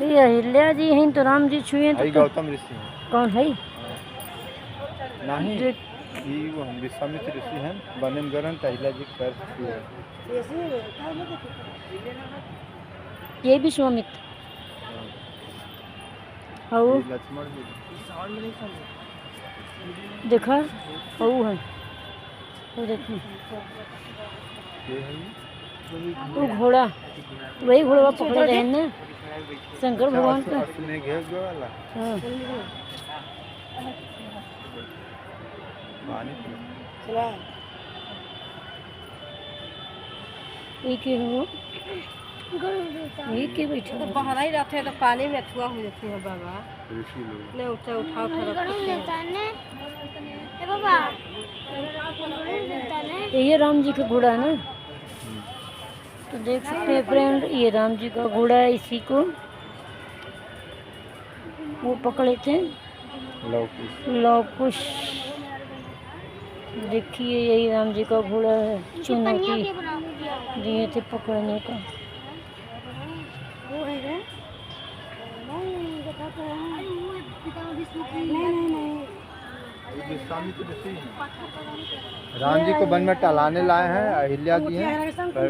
ये अहिल्या जी हैं तो राम जी छुए तो गौतम ऋषि हैं। कौन है? नहीं ये वो हम विश्वामित्र ऋषि हैं। बनन गरन अहिल्या जी कर छुए। ये विश्वामित्र और ये लक्ष्मण जी देखा वो है वो देखो ये है वो घोड़ा वही घोड़ा पकड़े रहे ना शंकर भगवान का। में घेर गया वाला हाँ पानी ये के हो ये के बैठे तो बाहर ही रहते हैं तो पानी में अथुआ हो जाती है बाबा। ऋषि लोग ले उठा उठा उठा रखते हैं। ये राम जी का घोड़ा है ना। तो देख सकते हैं फ्रेंड ये राम जी का घोड़ा है। इसी को वो पकड़े थे लव कुश। देखिए यही राम जी का घोड़ा है। चुनौती दिए थे पकड़ने का। विश्वामित्र ऋषि हैं। राम जी को वन में टहलाने लाए हैं। अहिल्या जी हैं।